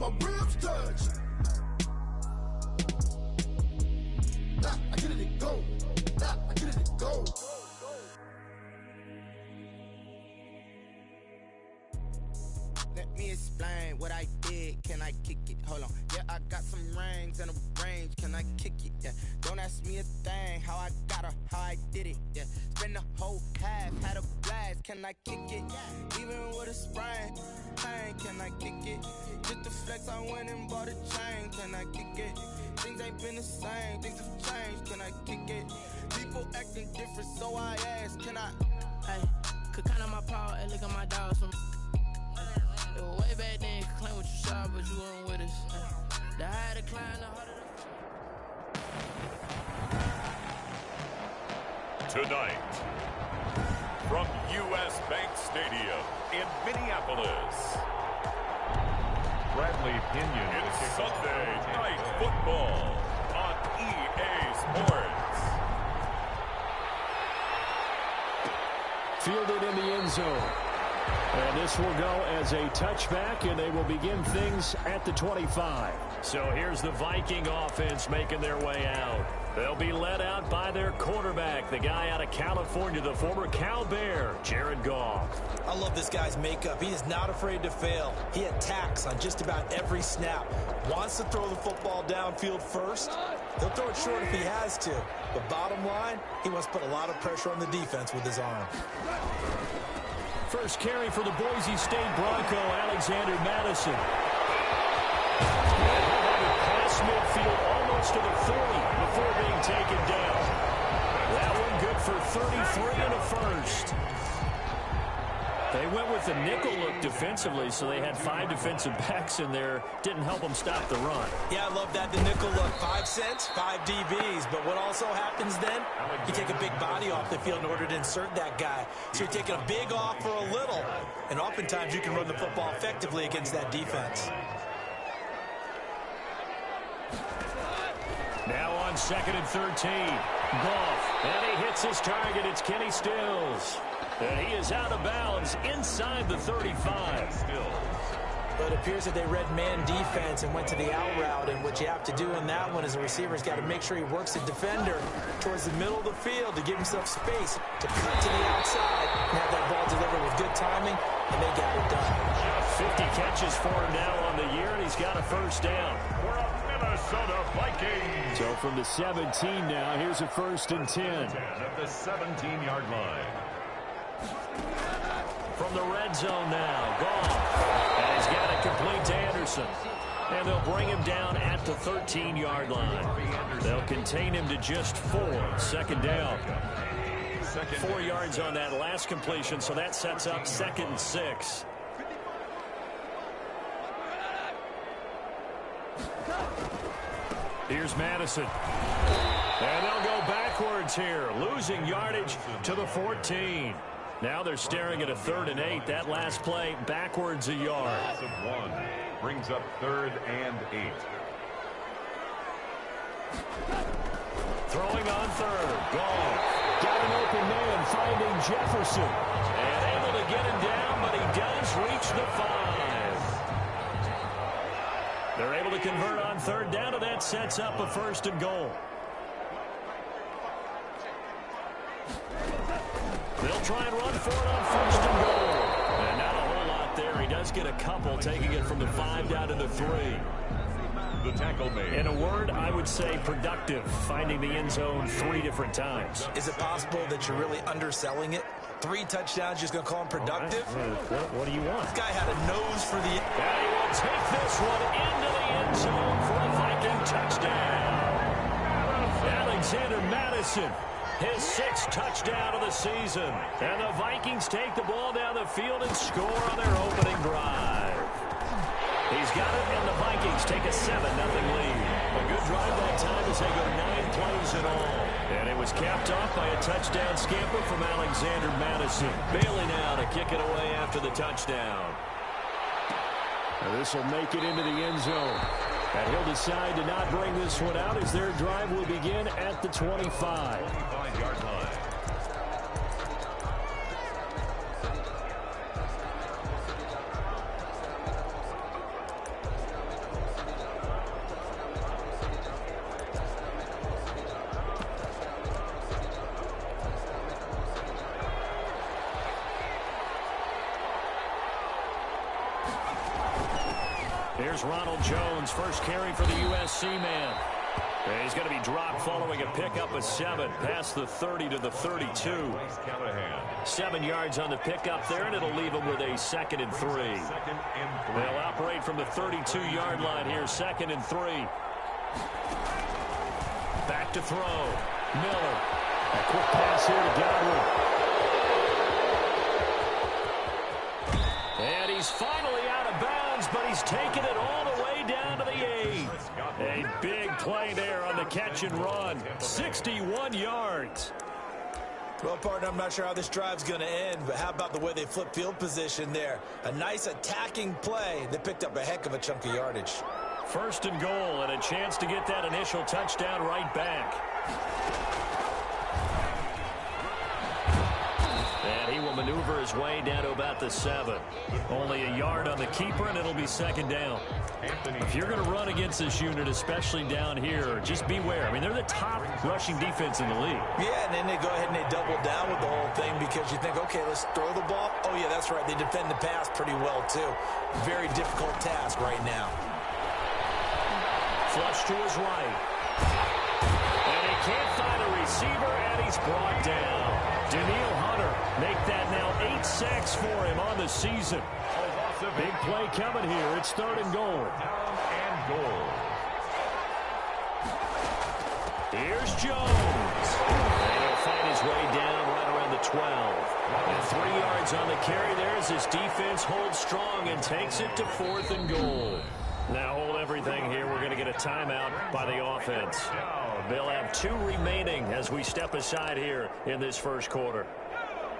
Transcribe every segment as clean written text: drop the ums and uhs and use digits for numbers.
my ribs touch. Nah, I get it and go. Nah, I get it and go. Let me explain what I did. Can I kick it? Hold on. Yeah, I got some rings and a range. Can I kick it? Yeah. Don't ask me a thing. How I got her, how I did it. Yeah. Spend the whole half, had a blast. Can I kick it? Even with a sprain, pain. Can I kick it? Just the flex, I went and bought a chain. Can I kick it? Things ain't been the same. Things have changed. Can I kick it? People acting different, so I ask. Can I? Hey, could count on my power and look at my dogs from. It was way back then, could claim what you saw, but you weren't with us. The higher the climb, the harder the... Tonight, from U.S. Bank Stadium in Minneapolis, Bradley Pinion. It's Sunday Night Football on EA Sports. Fielded in the end zone. And this will go as a touchback, and they will begin things at the 25. So here's the Viking offense making their way out. They'll be led out by their quarterback, the guy out of California, the former Cal Bear, Jared Goff. I love this guy's makeup. He is not afraid to fail. He attacks on just about every snap. Wants to throw the football downfield first. He'll throw it short if he has to. But bottom line, he wants to put a lot of pressure on the defense with his arm. First carry for the Boise State Bronco, Alexander Madison. Past midfield almost to the 40 before being taken down. That one good for 33 and a first. They went with the nickel look defensively, so they had 5 defensive backs in there. Didn't help them stop the run. Yeah, I love that, the nickel look. 5 cents, 5 DBs. But what also happens then, you take a big body off the field in order to insert that guy. So you're taking a big off for a little. And oftentimes you can run the football effectively against that defense. Now on 2nd and 13. Goff, and he hits his target. It's Kenny Stills. And he is out of bounds inside the 35. But it appears that they read man defense and went to the out route. And what you have to do in that one is the receiver's got to make sure he works the defender towards the middle of the field to give himself space to cut to the outside and have that ball delivered with good timing, and they got it done. 50 catches for him now on the year, and he's got a first down. For a Minnesota Vikings. So from the 17 now, here's a 1st and 10. At the 17-yard line. From the red zone now, Goff. And he's got it complete to Anderson. And they'll bring him down at the 13-yard line. They'll contain him to just 4. 2nd down. 4 yards on that last completion, so that sets up 2nd and 6. Here's Madison. And they'll go backwards here, losing yardage to the 14. Now they're staring at a 3rd and 8. That last play, backwards a yard. Loss of 1 brings up 3rd and 8. Throwing on 3rd. Goff. Got an open man, finding Jefferson. And able to get him down, but he does reach the 5. They're able to convert on 3rd down, and that sets up a 1st and goal. They'll try and run for it on 1st and goal. And not a whole lot there. He does get a couple, taking it from the 5 down to the 3. The tackle made. In a word, I would say productive, finding the end zone 3 different times. Is it possible that you're really underselling it? 3 touchdowns, just going to call him productive? Right. What do you want? This guy had a nose for the... And he will take this one into the end zone for a Viking touchdown. Alexander Madison, his 6th touchdown of the season. And the Vikings take the ball down the field and score on their opening drive. He's got it, and the Vikings take a 7-0 lead. A good drive that time as they go 9 plays in all. And it was capped off by a touchdown scamper from Alexander Madison. Bailey now to kick it away after the touchdown. Now this will make it into the end zone. And he'll decide to not bring this one out as their drive will begin at the 25. 25-yard line. Here's Ronald Jones, first carry for the USC man. And he's going to be dropped following a pickup of 7, past the 30 to the 32. 7 yards on the pickup there, and it'll leave him with a 2nd and 3. They'll operate from the 32-yard line here, 2nd and 3. Back to throw. Miller. A quick pass here to Godwin. And he's finally out of bounds, but he's taken it all the way down to the 8. A big play there on the catch and run. 61 yards. Well, partner, I'm not sure how this drive's going to end, but how about the way they flip field position there? A nice attacking play. They picked up a heck of a chunk of yardage. 1st and goal, and a chance to get that initial touchdown right back. And he will maneuver his way down to about the 7. Only a yard on the keeper, and it'll be 2nd down. If you're going to run against this unit, especially down here, just beware. I mean, they're the top rushing defense in the league. Yeah, and then they go ahead and they double down with the whole thing because you think, okay, let's throw the ball. Oh, yeah, that's right. They defend the pass pretty well, too. Very difficult task right now. Flush to his right. And he can't find a receiver, and he's brought down. Daniil Hunter make that now 8 sacks for him on the season. Big play coming here. It's 3rd and goal. Here's Jones. And he'll find his way down right around the 12. And 3 yards on the carry there as his defense holds strong and takes it to 4th and goal. Now hold everything here. We're going to get a timeout by the offense. They'll have 2 remaining as we step aside here in this first quarter.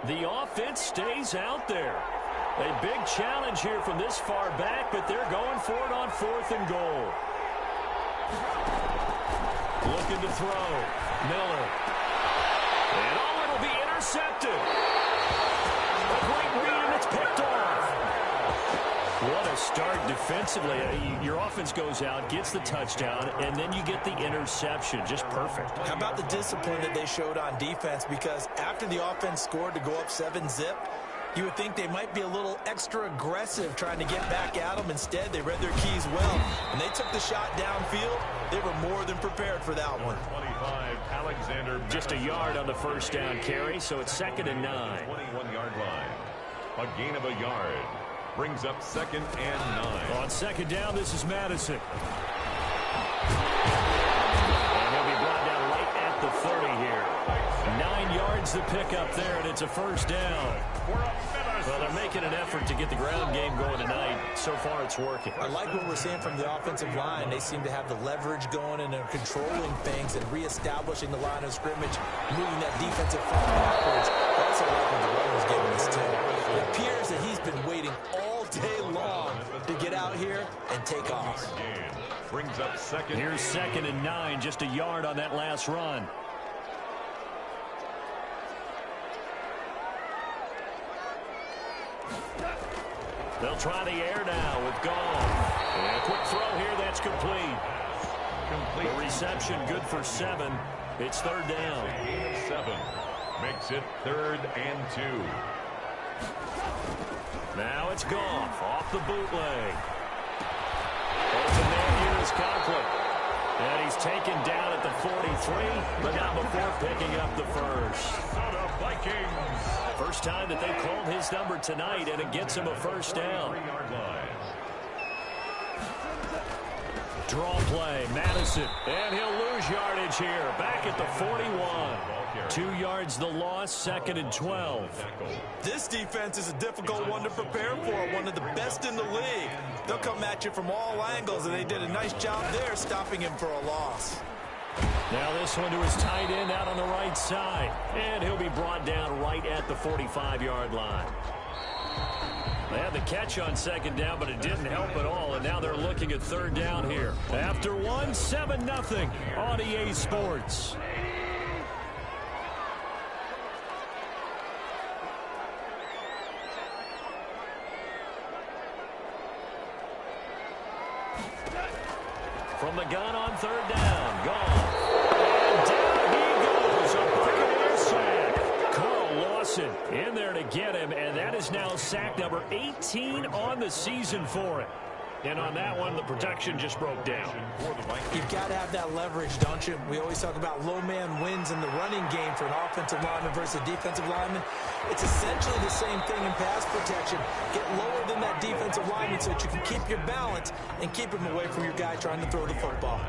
The offense stays out there. A big challenge here from this far back, but they're going for it on 4th and goal. Looking to throw. Miller. And it'll be intercepted. A great read, and it's picked off. What a start defensively. Your offense goes out, gets the touchdown, and then you get the interception. Just perfect. How about the discipline that they showed on defense? Because after the offense scored to go up 7-zip, you would think they might be a little extra aggressive trying to get back at them. Instead, they read their keys well. And they took the shot downfield. They were more than prepared for that one. 25, Alexander. Just a yard on the first down carry, so it's 2nd and 9. 21-yard line. A gain of a yard. Brings up 2nd and 9. On 2nd down, this is Madison. And he'll be brought down right at the 30 here. 9 yards to pick up there, and it's a 1st down. Well, they're making an effort to get the ground game going tonight. So far, it's working. I like what we're seeing from the offensive line. They seem to have the leverage going, and they're controlling things and reestablishing the line of scrimmage, moving that defensive front backwards. I also like what the runner's giving us, too. It appears that he's been waiting all day long to get out here and take off. Brings up 2nd. Here's 2nd and 9, just a yard on that last run. They'll try the air now with Gall. And a quick throw here, that's complete. The reception good for 7. It's 3rd down. 7 makes it 3rd and 2. Now it's Goff off the bootleg. Open man here is Conklin. And he's taken down at the 43, but not before picking up the first. The Vikings. First time that they called his number tonight, and it gets him a 1st down. Draw play, Madison, and he'll lose yardage here. Back at the 41. 2 yards the loss, 2nd and 12. This defense is a difficult one to prepare for, one of the best in the league. They'll come at you from all angles, and they did a nice job there stopping him for a loss. Now this one to his tight end out on the right side. And he'll be brought down right at the 45-yard line. They had the catch on 2nd down, but it didn't help at all. And now they're looking at 3rd down here. After 7-0 on EA Sports. From the gun on 3rd down. Gone. And down he goes. A Buccaneer sack. Carl Lawson in there to get him, and that is now sack number 18 on the season for him. And on that one, the protection just broke down. You've got to have that leverage, don't you? We always talk about low man wins in the running game for an offensive lineman versus a defensive lineman. It's essentially the same thing in pass protection. Get lower than that defensive lineman so that you can keep your balance and keep him away from your guy trying to throw the football.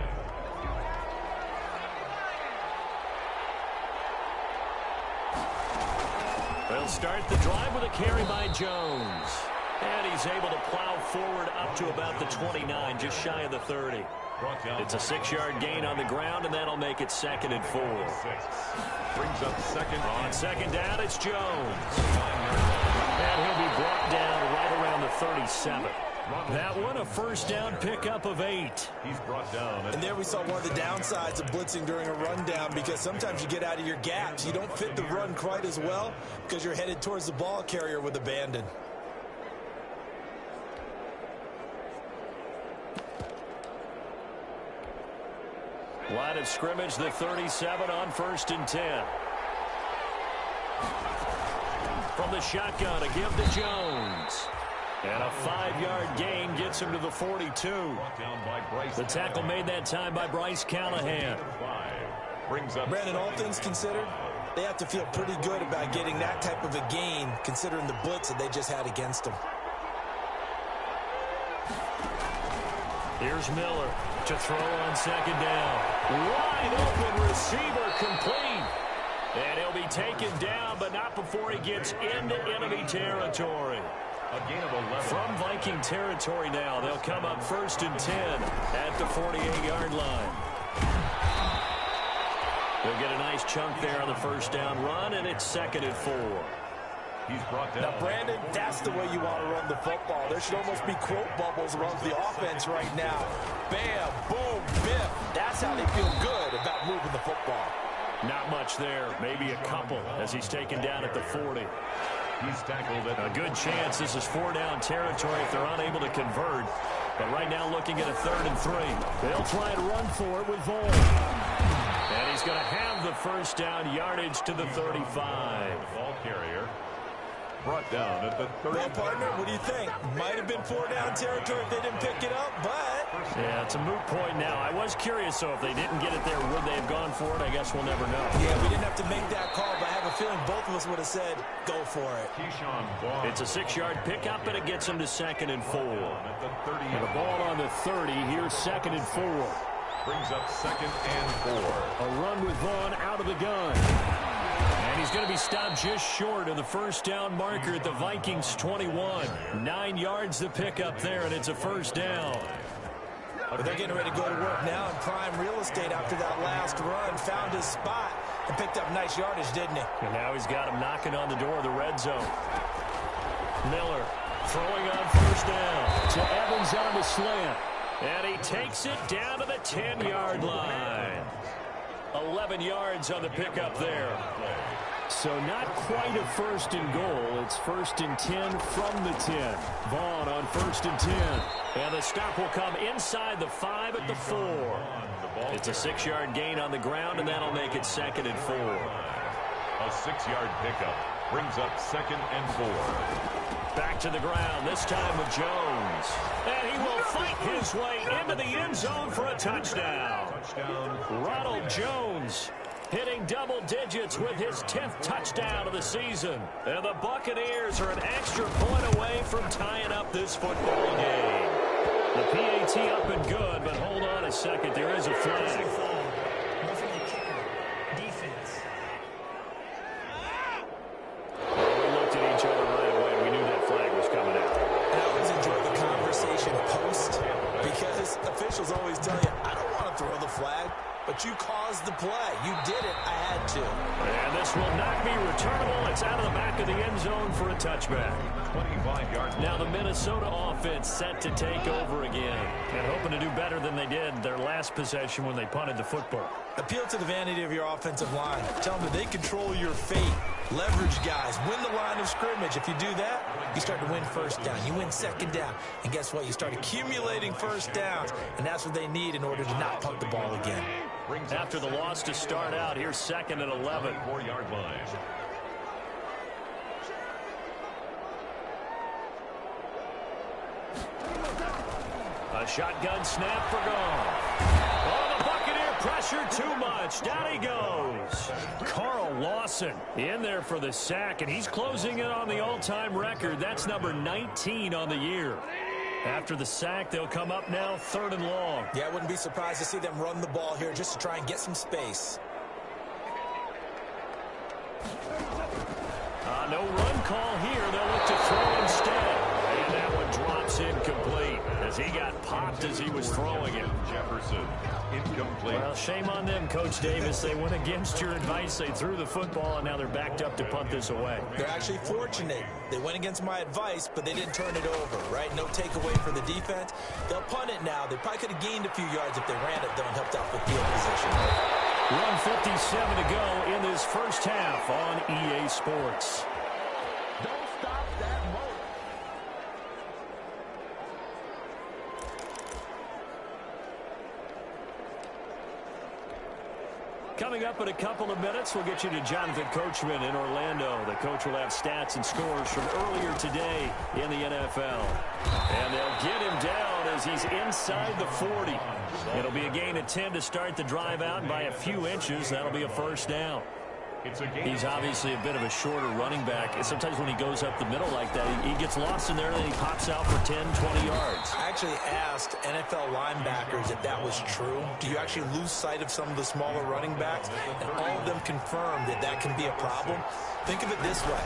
They'll start the drive with a carry by Jones. And he's able to plow forward up to about the 29, just shy of the 30. It's a 6-yard gain on the ground, and that'll make it 2nd and 4. Brings up second. On second down, it's Jones. And he'll be brought down right around the 37. That one, a first down pickup of 8. He's brought down. And there we saw one of the downsides of blitzing during a rundown, because sometimes you get out of your gaps. You don't fit the run quite as well because you're headed towards the ball carrier with abandon. Line of scrimmage, the 37 on 1st and 10. From the shotgun, a give to Jones. And a 5-yard gain gets him to the 42. The tackle made that time by Bryce Callahan. Brandon, all things considered, they have to feel pretty good about getting that type of a gain, considering the blitz that they just had against them. Here's Miller to throw on second down. Wide open receiver complete. And he'll be taken down, but not before he gets into enemy territory. A gain of 11. From Viking territory now, they'll come up 1st and 10 at the 48-yard line. They'll get a nice chunk there on the first down run, and it's 2nd and 4. He's brought down. Now, Brandon, that's the way you want to run the football. There should almost be quote bubbles around the offense right now. Bam, boom, biff. That's how they feel good about moving the football. Not much there, maybe a couple, as he's taken down at the 40. He's tackled at a good chance this is 4-down territory if they're unable to convert. But right now looking at a 3rd and 3. They'll try and run for it with Vaughn. And he's going to have the first down yardage to the 35. Ball carrier brought down at the 30. Well, partner, what do you think? Might have been 4-down territory if they didn't pick it up, but... Yeah, it's a moot point now. I was curious, so if they didn't get it there, would they have gone for it? I guess we'll never know. Yeah, we didn't have to make that call, but I have a feeling both of us would have said, go for it. It's a 6-yard pickup, and it gets him to 2nd and 4. At the 30. And the ball on the 30. Here's 2nd and 4. Brings up 2nd and 4. A run with Vaughn out of the gun. And he's going to be stopped just short of the first down marker at the Vikings 21. 9 yards to pick up there, and it's a first down. But they're getting ready to go to work now in prime real estate after that last run. Found his spot and picked up nice yardage, didn't he? And now he's got him knocking on the door of the red zone. Miller throwing on first down to Evans on the slant. And he takes it down to the 10-yard line. 11 yards on the pickup there. So not quite a 1st and goal. It's 1st and 10 from the 10. Vaughn on 1st and 10. And the stop will come inside the 5 at the 4. It's a 6-yard gain on the ground, and that'll make it 2nd and 4. A 6-yard pickup brings up 2nd and 4. Back to the ground, this time with Jones. And he will fight his way into the end zone for a touchdown. Ronald Jones hitting double digits with his 10th touchdown of the season. And the Buccaneers are an extra point away from tying up this football game. The PAT up and good, but hold on a second. There is a flag. Well, we looked at each other right away. We knew that flag was coming out. And I always enjoy the conversation post, because officials always tell you, I don't want to throw the flag. But you caused the play. You did it. I had to. And this will not be returnable. It's out of the back of the end zone for a touchback. 25-yard. Now the Minnesota offense set to take over again. And hoping to do better than they did their last possession when they punted the football. Appeal to the vanity of your offensive line. Tell them that they control your fate. Leverage guys. Win the line of scrimmage. If you do that, you start to win first down. You win second down. And guess what? You start accumulating first downs. And that's what they need in order to not punt the ball again. After the loss to start out, here's 2nd and 11. 4-yard line. A shotgun snap for Goff. Oh, the Buccaneer pressure too much. Down he goes. Carl Lawson in there for the sack, and he's closing in on the all-time record. That's number 19 on the year. After the sack, they'll come up now 3rd and long. Yeah, I wouldn't be surprised to see them run the ball here just to try and get some space. No run call here. They'll look to throw instead. And that one drops incomplete as he got popped as he was throwing it. Jefferson, incomplete. Well, shame on them, Coach Davis. They went against your advice. They threw the football, and now they're backed up to punt this away. They're actually fortunate. They went against my advice, but they didn't turn it over, right? No takeaway for the defense. They'll punt it now. They probably could have gained a few yards if they ran it, though, and helped out with field position. 1:57 to go in this first half on EA Sports. Don't stop that motor. Coming up in a couple of minutes, we'll get you to Jonathan Coachman in Orlando. The coach will have stats and scores from earlier today in the NFL. And they'll get him down as he's inside the 40. It'll be a gain of 10 to start the drive out, and by a few inches, that'll be a first down. He's obviously a bit of a shorter running back. And sometimes when he goes up the middle like that, he gets lost in there and then he pops out for 10, 20 yards. I actually asked NFL linebackers if that was true. Do you actually lose sight of some of the smaller running backs? And all of them confirmed that that can be a problem. Think of it this way.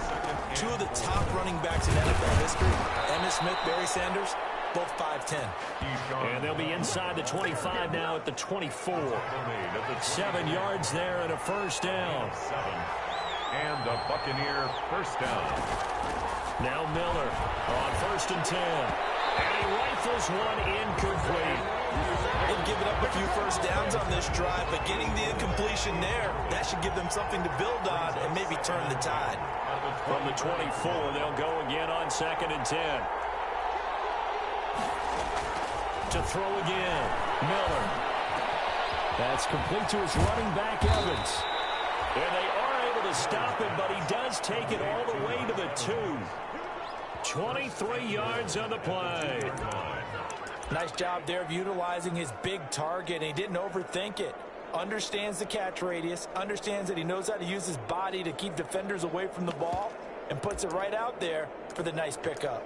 2 of the top running backs in NFL history, Emmitt Smith, Barry Sanders, both 5'10". And they'll be inside the 25 now at the 24. 7 yards there and a first down. And a Buccaneer first down. Now Miller on 1st and 10. And he rifles one incomplete. They've given up a few first downs on this drive, but getting the incompletion there, that should give them something to build on and maybe turn the tide. From the 24, they'll go again on 2nd and 10. To throw again, Miller. That's complete to his running back, Evans. And they are able to stop him, but he does take it all the way to the 2. 23 yards on the play. Nice job there of utilizing his big target, and he didn't overthink it. Understands the catch radius, understands that he knows how to use his body to keep defenders away from the ball, and puts it right out there for the nice pickup.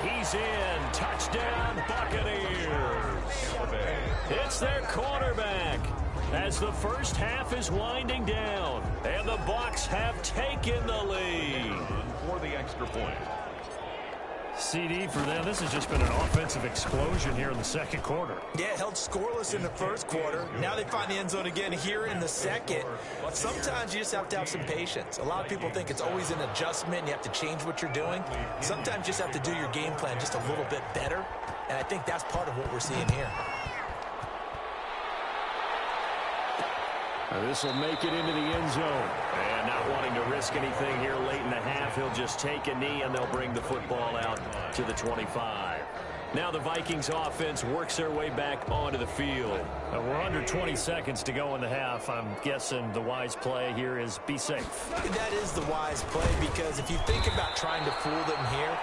He's in. Touchdown, Buccaneers. It's their quarterback as the first half is winding down, and the Bucs have taken the lead. For the extra point. CD for them. This has just been an offensive explosion here in the second quarter. Yeah, held scoreless in the first quarter. Now they find the end zone again here in the second. Sometimes you just have to have some patience. A lot of people think it's always an adjustment. You have to change what you're doing. Sometimes you just have to do your game plan just a little bit better. And I think that's part of what we're seeing here. This will make it into the end zone. And not wanting to risk anything here late in the half, he'll just take a knee and they'll bring the football out to the 25. Now the Vikings offense works their way back onto the field. We're under 20 seconds to go in the half. I'm guessing the wise play here is be safe. That is the wise play, because if you think about trying to fool them here,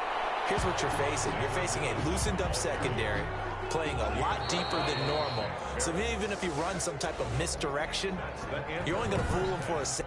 here's what you're facing. You're facing a loosened up secondary, playing a lot deeper than normal. So even if you run some type of misdirection, you're only going to fool them for a second.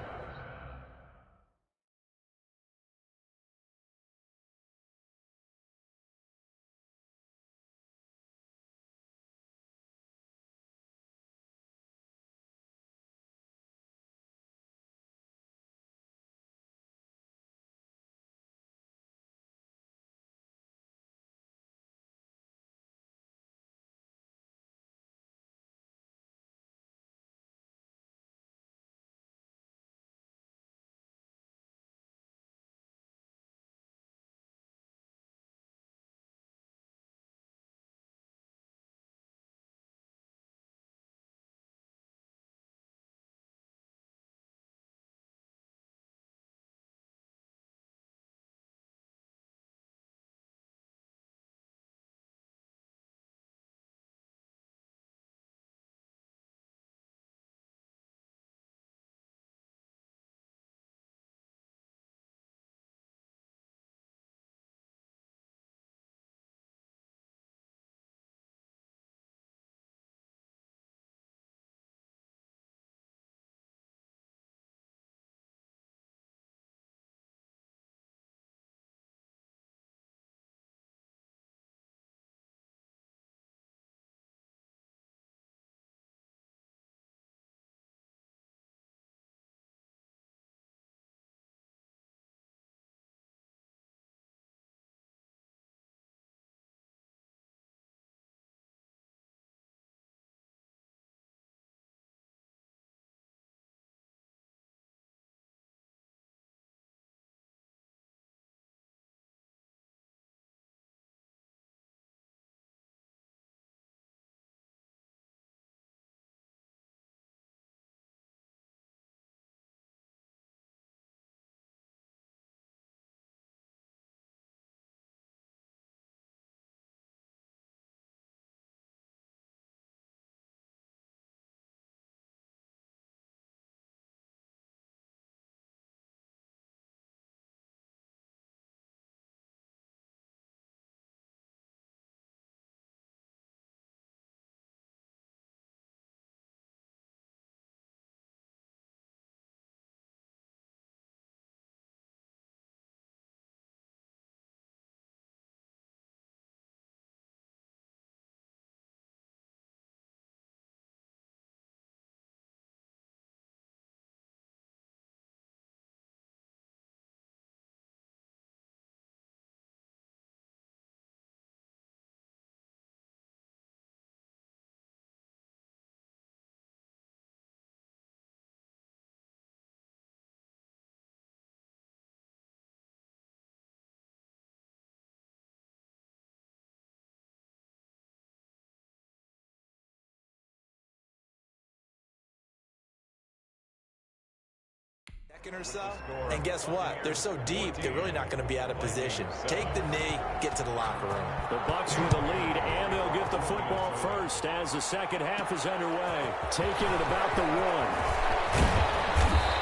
second or so. And guess what? They're so deep, they're really not going to be out of position. Take the knee, get to the locker room. The Bucs with the lead, and they'll get the football first as the second half is underway. Taking it about the 1.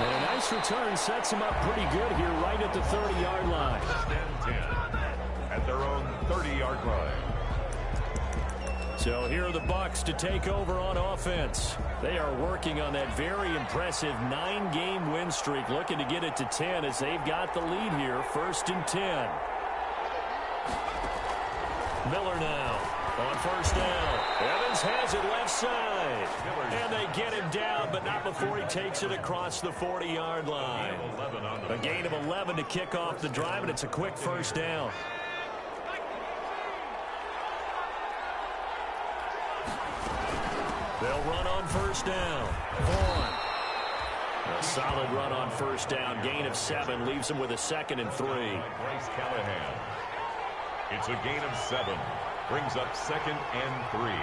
And a nice return sets them up pretty good here right at the 30-yard line. 10 at their own 30-yard line. So here are the Bucs to take over on offense. They are working on that very impressive 9-game win streak, looking to get it to 10 as they've got the lead here, 1st and 10. Miller now on 1st down. Evans has it left side. And they get him down, but not before he takes it across the 40-yard line. A gain of 11 to kick off the drive, and it's a quick 1st down. They'll run on 1st down. Vaughn. A solid run on 1st down. Gain of 7 leaves them with a 2nd and 3. Bryce Callahan. It's a gain of 7. Brings up 2nd and 3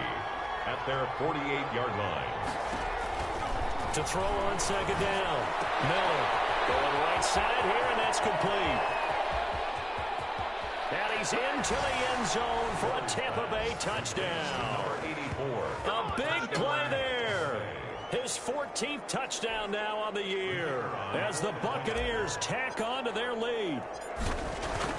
at their 48-yard line. To throw on 2nd down. Miller going right side here, and that's complete. And he's into the end zone for a Tampa Bay touchdown. Number 84. A big play there. His 14th touchdown now on the year as the Buccaneers tack on to their lead.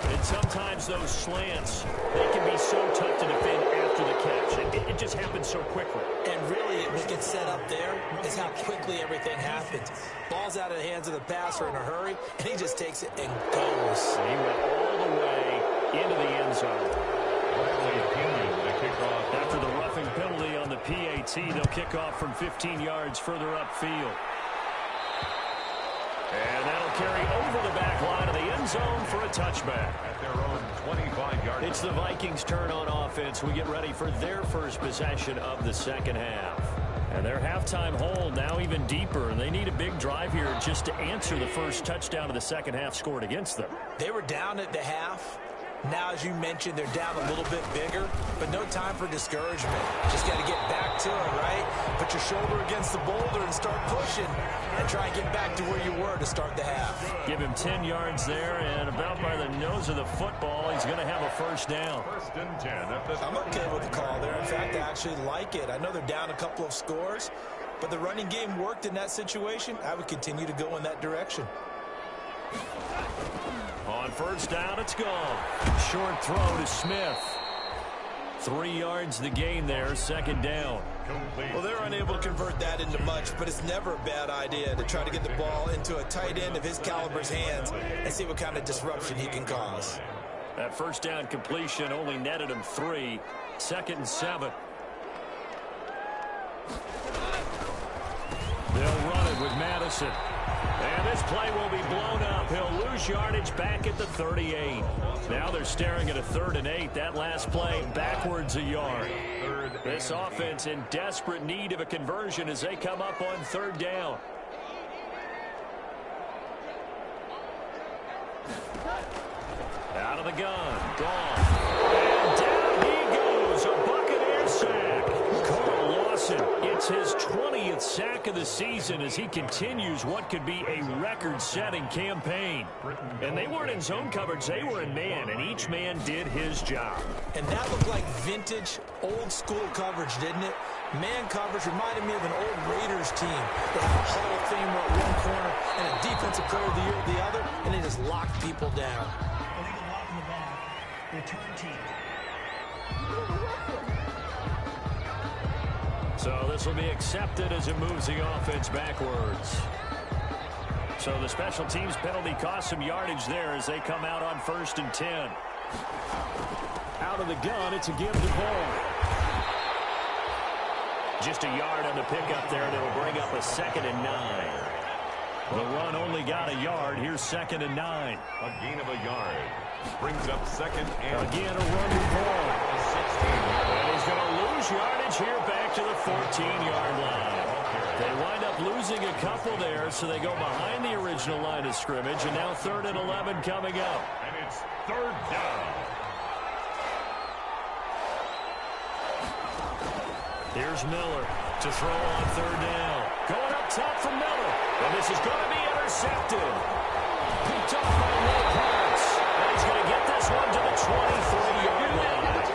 And sometimes those slants, they can be so tough to defend after the catch. It just happens so quickly. And really, what gets set up there is how quickly everything happens. Ball's out of the hands of the passer in a hurry, and he just takes it and goes. He went all the way into the end zone. After the roughing penalty on the PAT, they'll kick off from 15 yards further upfield. And that'll carry over the back line of the end zone for a touchback. At their own 25-yard line. It's the Vikings' turn on offense. We get ready for their first possession of the second half. And their halftime hole now even deeper, and they need a big drive here just to answer the first touchdown of the second half scored against them. They were down at the half. Now, as you mentioned, they're down a little bit bigger, but no time for discouragement. Just got to get back to it, right? Put your shoulder against the boulder and start pushing and try and get back to where you were to start the half. Give him 10 yards there, and about by the nose of the football, he's going to have a 1st down. 1st and 10. I'm okay with the call there. In fact, I actually like it. I know they're down a couple of scores, but the running game worked in that situation. I would continue to go in that direction. On 1st down, it's gone. Short throw to Smith. 3 yards the gain there, 2nd down. Well, they're unable to convert that into much, but it's never a bad idea to try to get the ball into a tight end of his caliber's hands and see what kind of disruption he can cause. That 1st down completion only netted him 3. 2nd and 7. They'll run it with Madison. And this play will be blown up. He'll lose yardage back at the 38. Now they're staring at a 3rd and 8. That last play backwards a yard. This offense in desperate need of a conversion as they come up on 3rd down. Out of the gun. Gone. And down he goes. A Buccaneer sack. Carl Lawson, it's his 20th sack of the season as he continues what could be a record-setting campaign. And they weren't in zone coverage, they were in man, and each man did his job. And that looked like vintage, old-school coverage, didn't it? Man coverage reminded me of an old Raiders team. They had a Hall of Famer at one corner and a defensive player of the year at the other, and they just locked people down. Illegal lock in the back. Return team. So this will be accepted as it moves the offense backwards. So the special teams penalty cost some yardage there as they come out on 1st and 10. Out of the gun, it's a give to Ball. Just a yard on the pickup there, and it'll bring up a 2nd and 9. The run only got a yard. Here's 2nd and 9. A gain of a yard. Brings up 2nd and again a run to Ball. And he's going to lose yardage here back to the 14-yard line. They wind up losing a couple there, so they go behind the original line of scrimmage, and now 3rd and 11 coming up. And it's 3rd down. Here's Miller to throw on 3rd down. Going up top for Miller. And this is going to be intercepted. intercepted. Picked off by Lopez. And he's going to get this one to the 23-yard line.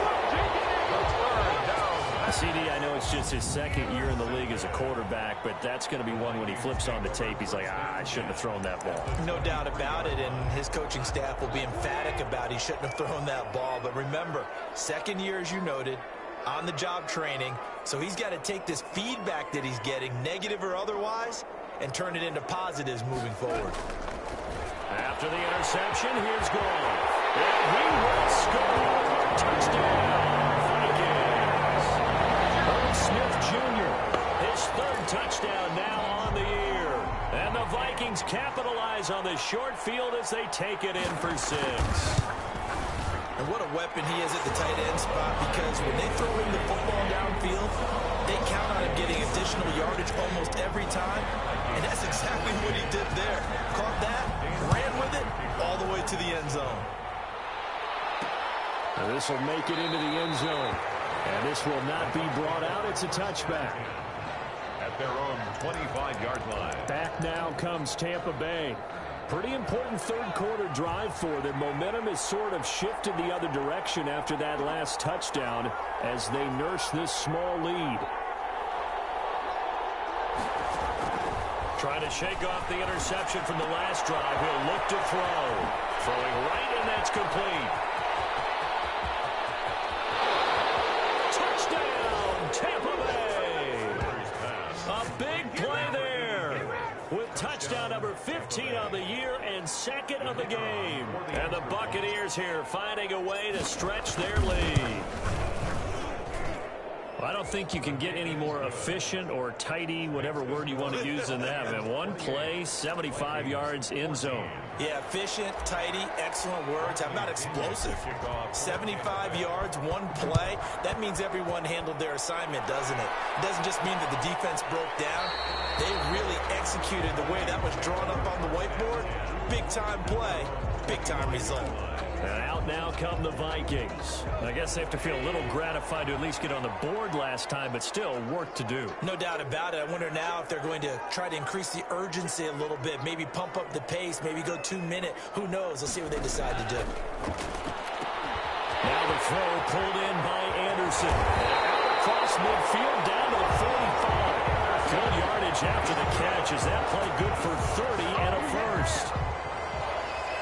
CD, I know it's just his second year in the league as a quarterback, but that's going to be one when he flips on the tape, he's like, I shouldn't have thrown that ball. No doubt about it, and his coaching staff will be emphatic about he shouldn't have thrown that ball. But remember, second year, as you noted, on-the-job training, so he's got to take this feedback that he's getting, negative or otherwise, and turn it into positives moving forward. After the interception, here's Gold. And he will score. Touchdown, Vikings. Herb Smith Jr., his third touchdown now on the year. And the Vikings capitalize on the short field as they take it in for 6. And what a weapon he is at the tight end spot, because when they throw him the football downfield, they count on him getting additional yardage almost every time. And that's exactly what he did there. Caught that, ran with it, all the way to the end zone. And this will make it into the end zone. And this will not be brought out. It's a touchback. At their own 25-yard line. Back now comes Tampa Bay. Pretty important third-quarter drive for them. Momentum has sort of shifted the other direction after that last touchdown as they nurse this small lead. Trying to shake off the interception from the last drive. He'll look to throw. Throwing right, and that's complete. Touchdown, Tampa Bay. A big play there with touchdown number 15 on the year and second of the game. And the Buccaneers here finding a way to stretch their lead. I don't think you can get any more efficient or tidy, whatever word you want to use in that. Man, one play, 75 yards, end zone. Yeah, efficient, tidy, excellent words. How about explosive? 75 yards, one play. That means everyone handled their assignment, doesn't it? It doesn't just mean that the defense broke down. They really executed the way that was drawn up on the whiteboard. Big-time play, big-time result. And out now come the Vikings. I guess they have to feel a little gratified to at least get on the board last time, but still work to do. No doubt about it. I wonder now if they're going to try to increase the urgency a little bit, maybe pump up the pace, maybe go 2-minute. Who knows? Let's see what they decide to do. Now the throw pulled in by Anderson. Out across midfield down to the 45. Good yardage after the catch. Is that play good for 30 and a first?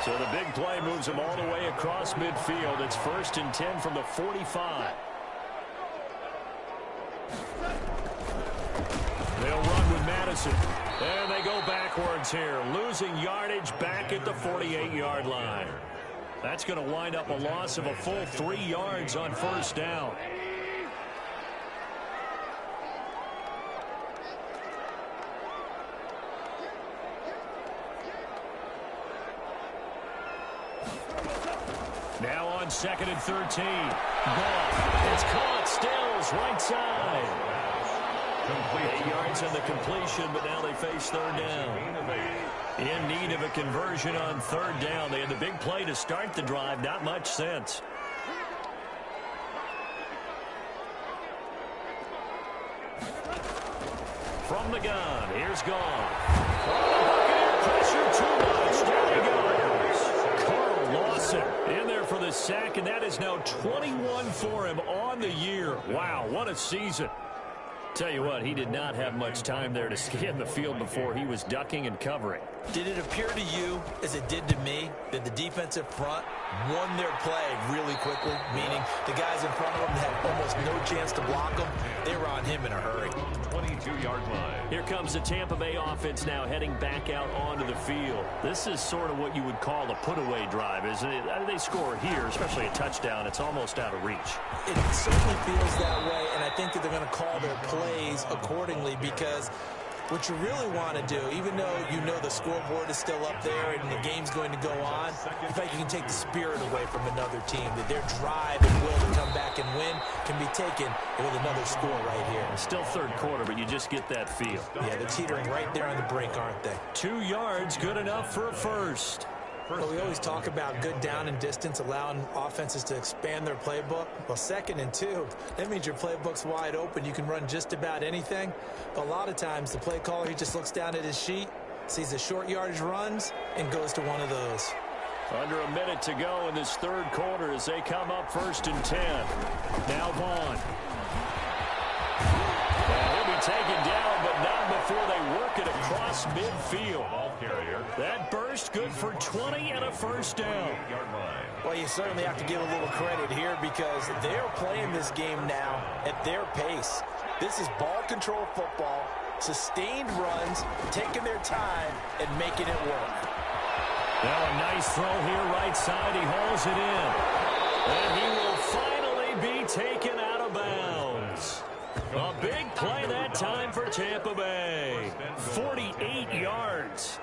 So the big play moves him all the way across midfield. It's 1st and 10 from the 45. They'll run with Madison. And they go backwards here. Losing yardage back at the 48-yard line. That's going to wind up a loss of a full 3 yards on 1st down. Now on 2nd and 13. Ball. It's caught. Stills right side. 8 yards on the completion, but now they face 3rd down. In need of a conversion on 3rd down. They had the big play to start the drive. Not much sense. From the gun. Here's Goff. Pressure too much. There he goes. Carl Lawson in there for the sack, and that is now 21 for him on the year. Wow, what a season. Tell you what, he did not have much time there to scan the field before he was ducking and covering. Did it appear to you, as it did to me, that the defensive front won their play really quickly? Meaning the guys in front of them had almost no chance to block them. They were on him in a hurry. 22-yard line. Here comes the Tampa Bay offense now heading back out onto the field. This is sort of what you would call a put-away drive, isn't it? They score here, especially a touchdown. It's almost out of reach. It certainly feels that way, and I think that they're going to call their plays accordingly, because what you really want to do, even though you know the scoreboard is still up there and the game's going to go on, in fact, you can take the spirit away from another team, that their drive and will to come back and win can be taken with another score right here. It's still 3rd quarter, but you just get that feel. Yeah, they're teetering right there on the brink, aren't they? 2 yards, good enough for a first. Well, we always talk about good down and distance, allowing offenses to expand their playbook. Well, 2nd and 2, that means your playbook's wide open. You can run just about anything. But a lot of times, the play caller, he just looks down at his sheet, sees the short yardage runs, and goes to one of those. Under a minute to go in this third quarter as they come up 1st and 10. Now Vaughn. And he'll be taken down, but not before they work it across midfield. Ball carrier. That burst good for 20 and a first down. Well, you certainly have to give a little credit here because they're playing this game now at their pace. This is ball control football, sustained runs, taking their time, and making it work. Now a nice throw here right side. He hauls it in. And he will finally be taken out of bounds. A big play that time for Tampa Bay. 48 yards.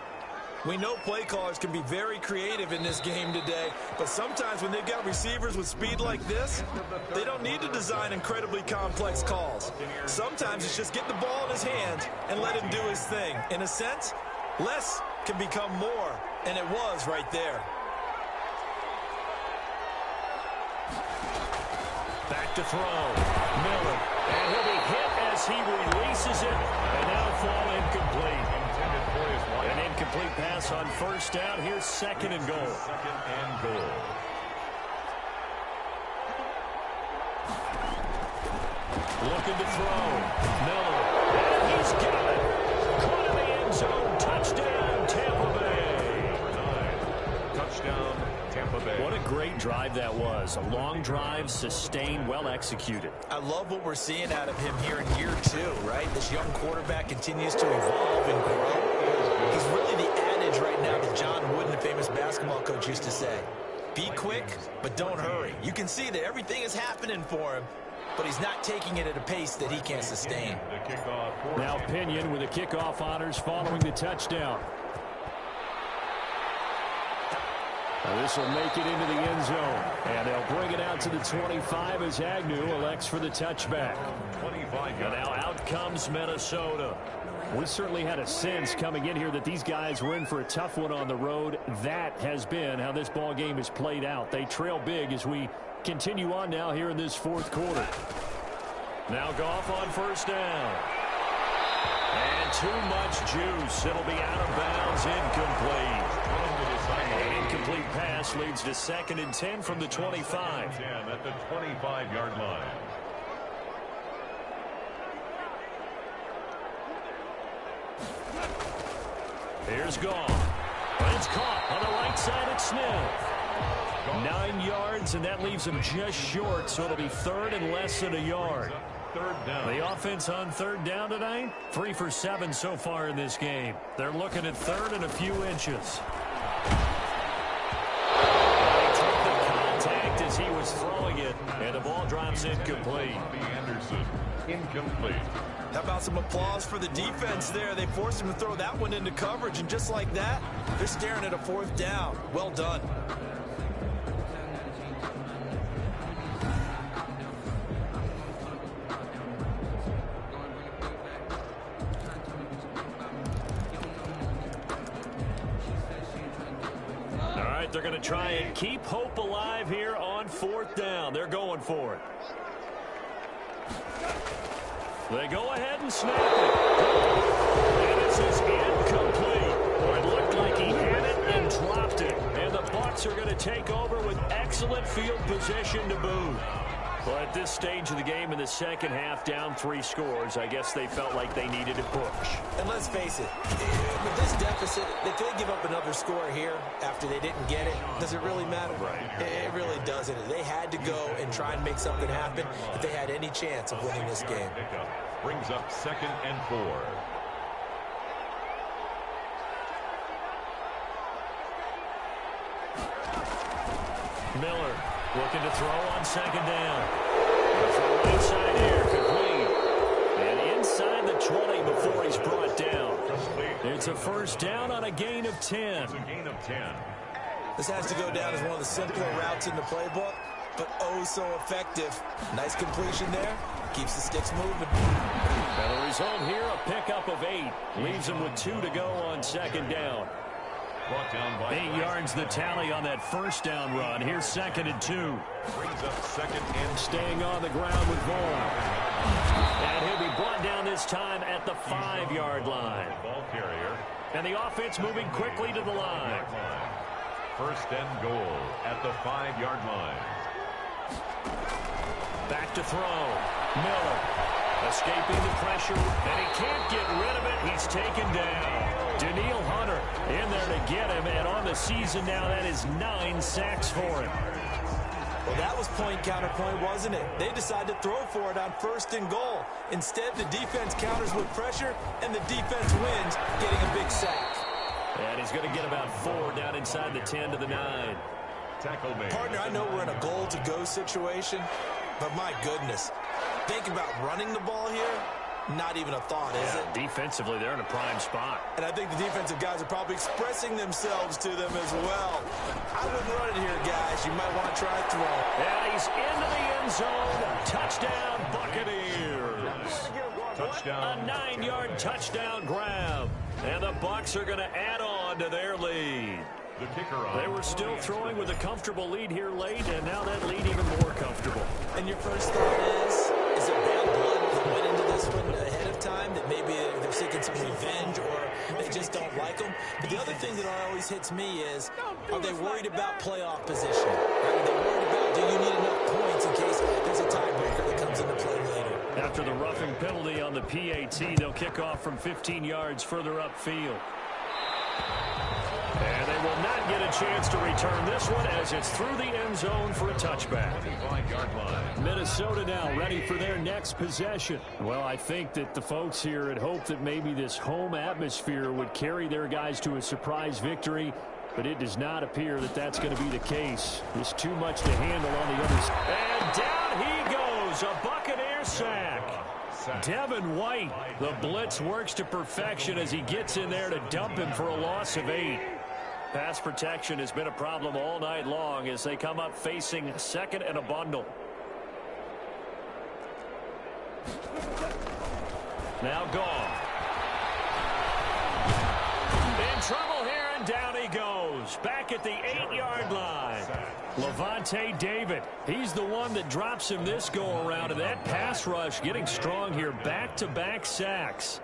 We know play callers can be very creative in this game today, but sometimes when they've got receivers with speed like this, they don't need to design incredibly complex calls. Sometimes it's just get the ball in his hands and let him do his thing. In a sense, less can become more, and it was right there. Back to throw. Miller. And he'll be hit as he releases it, and now fall incomplete. An incomplete pass on first down. Here's 2nd and goal. 2nd and goal. Looking to throw. Miller. And he's got it. Caught in the end zone. Touchdown, Tampa Bay. Touchdown, Tampa Bay. What a great drive that was. A long drive, sustained, well executed. I love what we're seeing out of him here in year 2, right? This young quarterback continues to evolve and grow. He's really the adage right now that John Wooden, the famous basketball coach, used to say. Be quick, but don't hurry. You can see that everything is happening for him, but he's not taking it at a pace that he can't sustain. Now Pinion with the kickoff honors following the touchdown. Now this will make it into the end zone. And they'll bring it out to the 25 as Agnew elects for the touchback. 25. And now out comes Minnesota. We certainly had a sense coming in here that these guys were in for a tough one on the road. That has been how this ball game has played out. They trail big as we continue on now here in this 4th quarter. Now Goff on first down. And too much juice. It'll be out of bounds, incomplete. An incomplete pass leads to 2nd and 10 from the 25. At the 25-yard line. Here's Goff. But it's caught on the right side at Smith. 9 yards, and that leaves him just short, so it'll be 3rd and less than a yard. 3rd down. The offense on 3rd down tonight, 3 for 7 so far in this game. They're looking at 3rd and a few inches. They took the contact as he was throwing it, and the ball drops incomplete. Anderson, incomplete. How about some applause for the defense there? They forced him to throw that one into coverage, and just like that, they're staring at a 4th down. Well done. All right, they're going to try and keep hope alive here on 4th down. They're going for it. They go ahead and snap it. And this is incomplete. It looked like he had it and dropped it. And the Bucs are going to take over with excellent field position to boot. Well, at this stage of the game in the second half, down 3 scores, I guess they felt like they needed to push. And let's face it, with this deficit, if they give up another score here after they didn't get it, does it really matter? Right. It really doesn't. They had to go and try and make something happen if they had any chance of winning this game. Brings up 2nd and 4. Miller looking to throw on 2nd down. Throw inside here, complete. And inside the 20 before he's brought down. It's a first down on a gain of 10. It's a gain of 10. This has to go down as one of the simpler routes in the playbook, but oh so effective. Nice completion there. Keeps the sticks moving. And the result here, a pickup of 8. Leaves him with 2 to go on 2nd down. Brought down by 8 yards the tally on that first down run. Here's 2nd and 2. Brings up 2nd and Staying on the ground with Vaughn. And he'll be brought down this time at the 5-yard line. ball carrier. And the offense moving quickly to the line. First and goal at the 5-yard line. Back to throw. Miller escaping the pressure, and he can't get rid of it. He's taken down. Daniil Hunter in there to get him, and on the season now, that is 9 sacks for him. Well, that was point counterpoint, wasn't it? They decided to throw for it on first and goal. Instead, the defense counters with pressure, and the defense wins, getting a big sack. And he's going to get about 4 down inside the 10 to the 9. Tackle made. Partner, I know we're in a goal-to-go situation, but my goodness, think about running the ball here. Not even a thought, is it? Defensively, they're in a prime spot. And I think the defensive guys are probably expressing themselves to them as well. I wouldn't run it here, guys. You might want to try a throw. And he's into the end zone. Touchdown, Buccaneers. Touchdown. A 9-yard touchdown grab. And the Bucs are going to add on to their lead. The kicker on. They were still throwing with a comfortable lead here late, and now that lead even more comfortable. And your first thought is it bad blood that went into this one ahead of time, that maybe they're seeking some revenge or they just don't like them? But the other thing that always hits me is, are they worried about playoff position? Are they worried about, do you need enough points in case there's a tiebreaker that comes into play later? After the roughing penalty on the PAT, they'll kick off from 15 yards further upfield. And they will not get a chance to return this one as it's through the end zone for a touchback. 5-yard line. Minnesota now ready for their next possession. Well, I think that the folks here had hoped that maybe this home atmosphere would carry their guys to a surprise victory, but it does not appear that that's going to be the case. There's too much to handle on the other side. And down he goes, a Buccaneer sack. Devin White, the blitz works to perfection as he gets in there to dump him for a loss of 8. Pass protection has been a problem all night long as they come up facing second and a bundle. Now gone. In trouble here, and down he goes. Back at the 8-yard line. Levante David, he's the one that drops him this go-around, and that pass rush getting strong here. Back-to-back sacks.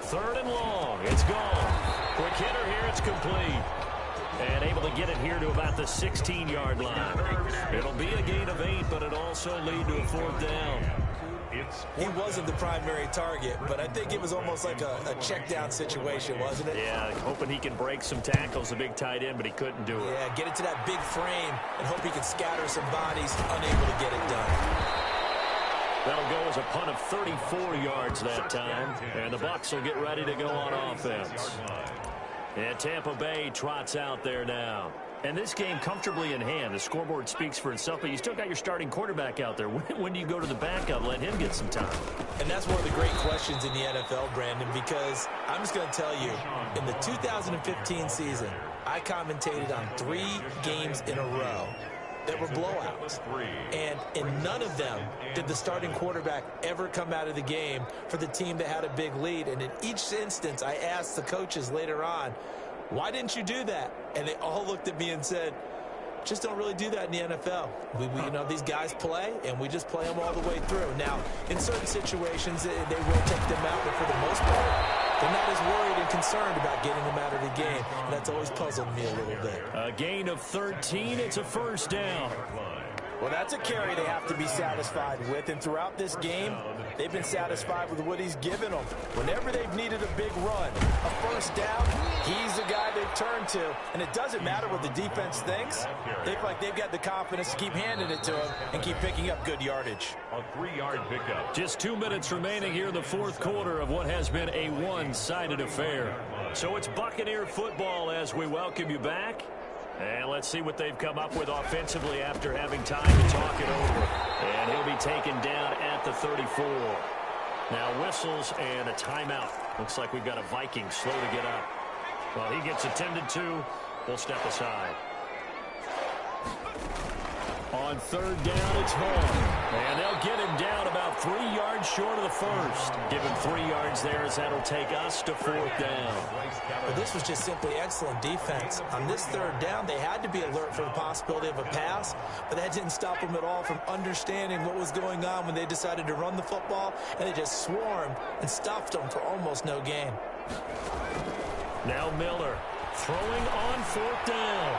Third and long. It's gone. Quick hitter here. It's complete. And able to get it here to about the 16-yard line. It'll be a gain of 8, but it'll also lead to a 4th down. He wasn't the primary target, but I think it was almost like a check-down situation, wasn't it? Yeah, hoping he can break some tackles, a big tight end, but he couldn't do it. Yeah, get it to that big frame and hope he can scatter some bodies, unable to get it done. That'll go as a punt of 34 yards that time, and the Bucs will get ready to go on offense. And Tampa Bay trots out there now. And this game comfortably in hand. The scoreboard speaks for itself, but you still got your starting quarterback out there. When do you go to the backup, let him get some time? And that's one of the great questions in the NFL, Brandon, because I'm just going to tell you, in the 2015 season, I commentated on 3 games in a row that were blowouts. And in none of them did the starting quarterback ever come out of the game for the team that had a big lead. And in each instance, I asked the coaches later on, why didn't you do that? And they all looked at me and said, just don't really do that in the NFL. We you know, these guys play, and we just play them all the way through. Now, in certain situations, they will take them out, but for the most part, they're not as worried and concerned about getting them out of the game. And that's always puzzled me a little bit. A gain of 13. It's a 1st down. Well, that's a carry they have to be satisfied with. And throughout this game, they've been satisfied with what he's given them. Whenever they've needed a big run, a 1st down, he's the guy they've turned to. And it doesn't matter what the defense thinks. They feel like they've got the confidence to keep handing it to him and keep picking up good yardage. A 3-yard pickup. Just 2 minutes remaining here in the 4th quarter of what has been a one-sided affair. So it's Buccaneer football as we welcome you back. And let's see what they've come up with offensively after having time to talk it over. And he'll be taken down at the 34. Now whistles and a timeout. Looks like we've got a Viking slow to get up. Well, he gets attended to. We'll step aside. On third down, it's Vaughn. And they'll get him down about 3 yards short of the first. Give him 3 yards there as that'll take us to fourth down. Well, this was just simply excellent defense. On this third down, they had to be alert for the possibility of a pass, but that didn't stop them at all from understanding what was going on when they decided to run the football, and they just swarmed and stuffed them for almost no gain. Now Miller throwing on fourth down.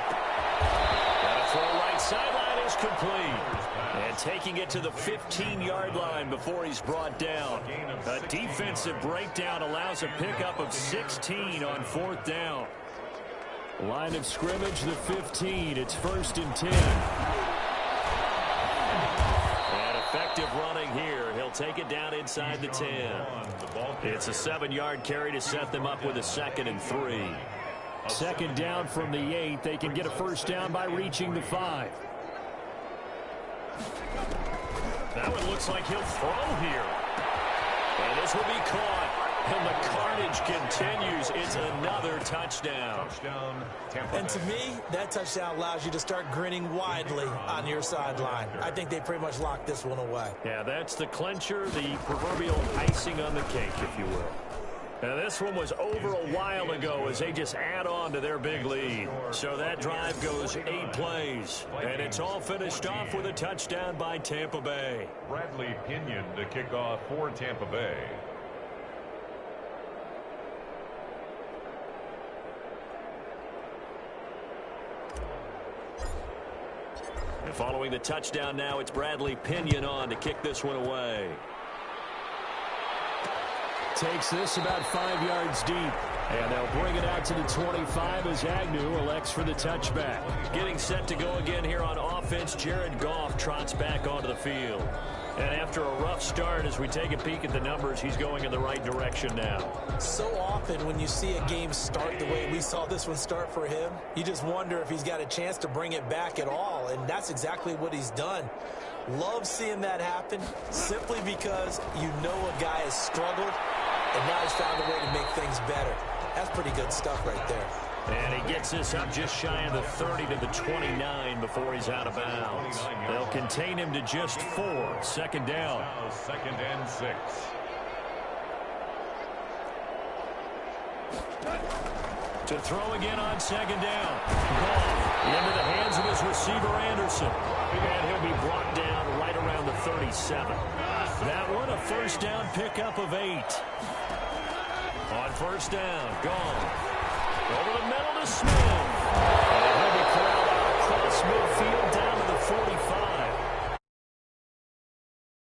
Got a throw right sideline is complete. And taking it to the 15-yard line before he's brought down. A defensive breakdown allows a pickup of 16 on fourth down. Line of scrimmage, the 15. It's 1st and 10. And effective running here. He'll take it down inside the 10. It's a 7-yard carry to set them up with a 2nd and 3. Second down from the 8. They can get a first down by reaching the 5. That one looks like he'll throw here. And this will be caught. And the carnage continues. It's another touchdown. And to me, that touchdown allows you to start grinning widely on your sideline. I think they pretty much locked this one away. Yeah, that's the clincher, the proverbial icing on the cake, if you will. Now, this one was over a while ago as they just add on to their big lead. So that drive goes 8 plays. And it's all finished off with a touchdown by Tampa Bay. Bradley Pinion to kick off for Tampa Bay. And following the touchdown now, it's Bradley Pinion on to kick this one away. Takes this about 5 yards deep. And they'll bring it out to the 25 as Agnew elects for the touchback. Getting set to go again here on offense, Jared Goff trots back onto the field. And after a rough start, as we take a peek at the numbers, he's going in the right direction now. So often when you see a game start the way we saw this one start for him, you just wonder if he's got a chance to bring it back at all. And that's exactly what he's done. Love seeing that happen simply because you know a guy has struggled and now he's found a way to make things better. That's pretty good stuff right there. And he gets this up just shy of the 30 to the 29 before he's out of bounds. They'll contain him to just 4. Second down. 2nd and 6. To throw again on second down. Goff into the hands of his receiver, Anderson. And he'll be brought down right around the 37. That one, a first down pickup of 8. On first down, Goff. Over the middle to Smith. And he'll be corralled out across midfield down to the 45.